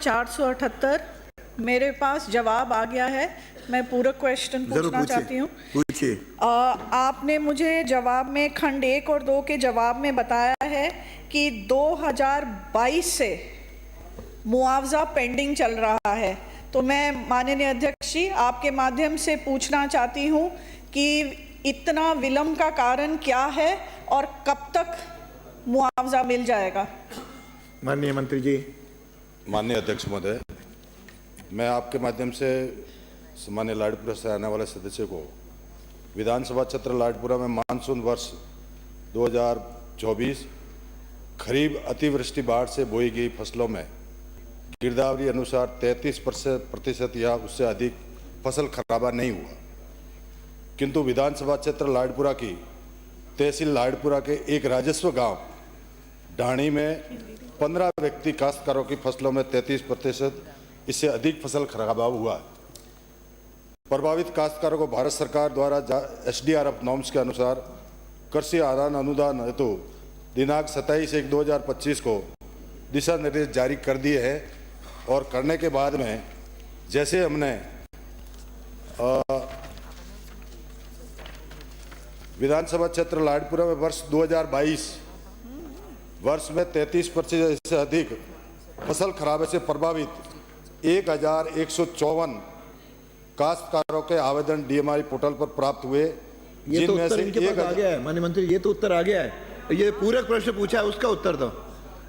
478 मेरे पास जवाब आ गया है। मैं पूरा क्वेश्चन पूछना चाहती हूँ। पूछिए। आपने मुझे जवाब में खंड 1 और 2 के जवाब में बताया है कि 2022 से मुआवजा पेंडिंग चल रहा है। तो मैं माननीय अध्यक्ष जी आपके माध्यम से पूछना चाहती हूँ कि इतना विलंब का कारण क्या है और कब तक मुआवजा मिल जाएगा? माननीय मंत्री जी। माननीय अध्यक्ष महोदय, मैं आपके माध्यम से माननीय लाडपुरा से आने वाले सदस्य को विधानसभा क्षेत्र लाडपुरा में मानसून वर्ष 2024 खरीफ अतिवृष्टि बाढ़ से बोई गई फसलों में गिरदावरी अनुसार 33% या उससे अधिक फसल खराबा नहीं हुआ, किंतु विधानसभा क्षेत्र लाडपुरा की तहसील लाडपुरा के एक राजस्व गांव ढाणी में 15 व्यक्ति काश्तकारों की फसलों में 33% इससे अधिक फसल खराबा हुआ है। प्रभावित काश्तकारों को भारत सरकार द्वारा SDRF नॉर्म्स के अनुसार कृषि आदान अनुदान हेतु दिनांक 27/1/2025 को दिशा निर्देश जारी कर दिए हैं और करने के बाद में जैसे हमने विधानसभा क्षेत्र लाडपुरा में वर्ष 2022 वर्ष में 33% से अधिक फसल खराबे से प्रभावित 1154 काश्तकारों के आवेदन DMRE पोर्टल पर प्राप्त हुए। ये तो उत्तर इनके पास आ गया है माननीय मंत्री, ये तो उत्तर आ गया है। ये पूरक प्रश्न पूछा है उसका उत्तर दो।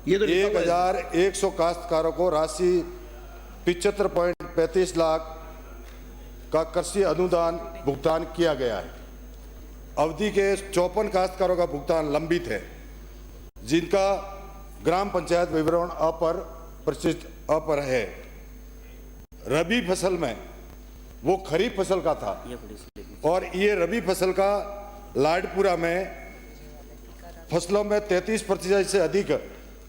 ये तो 1100 काश्तकारों को राशि 75.35 लाख का कृषि अनुदान भुगतान किया गया है। अवधि के 54 काश्तकारों का भुगतान लंबित है, जिनका ग्राम पंचायत विवरण अपर है। रबी फसल में वो खरीफ फसल का था और ये रबी फसल का लाडपुरा में फसलों में 33% से अधिक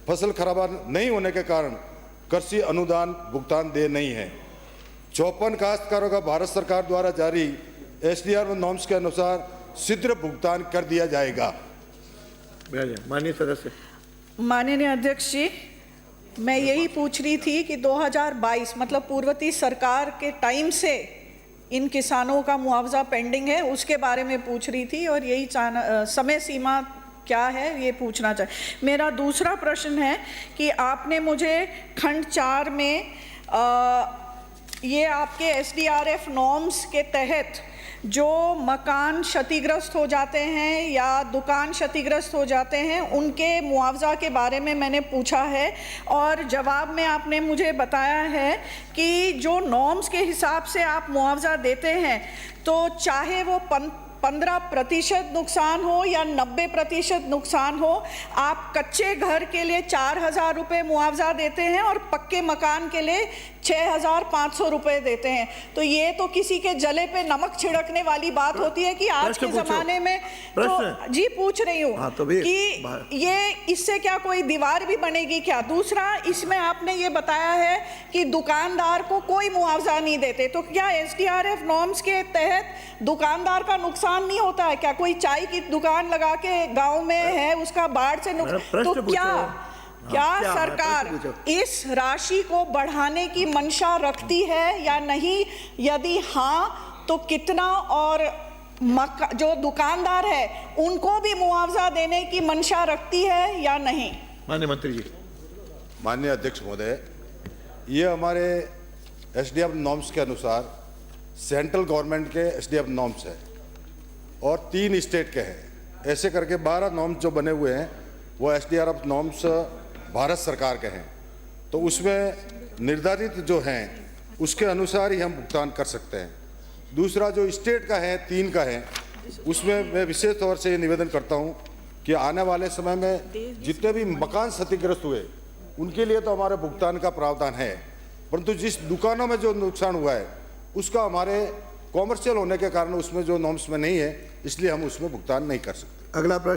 फसल खराबा नहीं होने के कारण कृषि अनुदान भुगतान दे नहीं है। 54 काश्तकारों का भारत सरकार द्वारा जारी SDRF नॉर्म्स के अनुसार शीघ्र भुगतान कर दिया जाएगा। माननीय सदस्य। माननीय अध्यक्ष जी, मैं यही पूछ रही थी कि 2022 मतलब पूर्ववर्ती सरकार के टाइम से इन किसानों का मुआवजा पेंडिंग है, उसके बारे में पूछ रही थी और यही समय सीमा क्या है ये पूछना चाहिए। मेरा दूसरा प्रश्न है कि आपने मुझे खंड 4 में ये आपके SDRF नॉर्म्स के तहत जो मकान क्षतिग्रस्त हो जाते हैं या दुकान क्षतिग्रस्त हो जाते हैं उनके मुआवजा के बारे में मैंने पूछा है और जवाब में आपने मुझे बताया है कि जो नॉर्म्स के हिसाब से आप मुआवजा देते हैं तो चाहे वो 15% नुकसान हो या 90% नुकसान हो, आप कच्चे घर के लिए 4,000 रुपये मुआवजा देते हैं और पक्के मकान के लिए 6,500 रुपये देते हैं। तो ये तो किसी के जले पे नमक छिड़कने वाली बात होती है कि आज के ज़माने में तो जी पूछ रही हूँ कि ये इससे क्या कोई दीवार भी बनेगी क्या? दूसरा, इसमें आपने ये बताया है कि दुकानदार को कोई मुआवजा नहीं देते, तो क्या SDRF नॉर्म्स के तहत दुकानदार का नुकसान नहीं होता है क्या? कोई चाय की दुकान लगा के गाँव में है, उसका बाढ़ से नुकसान, तो क्या सरकार इस राशि को बढ़ाने की मंशा रखती है या नहीं? यदि हाँ तो कितना, और जो दुकानदार है उनको भी मुआवजा देने की मंशा रखती है या नहीं? माननीय मंत्री जी। माननीय अध्यक्ष महोदय, ये हमारे SDRF नॉर्म्स के अनुसार सेंट्रल गवर्नमेंट के SDRF नॉर्म्स है और 3 स्टेट के हैं। ऐसे करके 12 नॉर्म्स जो बने हुए हैं वो SDRF नॉर्म्स भारत सरकार के हैं। तो उसमें निर्धारित जो हैं उसके अनुसार ही हम भुगतान कर सकते हैं। दूसरा जो स्टेट का है, 3 का है, उसमें मैं विशेष तौर से ये निवेदन करता हूँ कि आने वाले समय में जितने भी मकान क्षतिग्रस्त हुए उनके लिए तो हमारे भुगतान का प्रावधान है, परंतु जिस दुकानों में जो नुकसान हुआ है उसका हमारे कॉमर्शियल होने के कारण उसमें जो नॉर्म्स में नहीं है, इसलिए हम उसमें भुगतान नहीं कर सकते। अगला प्रश्न।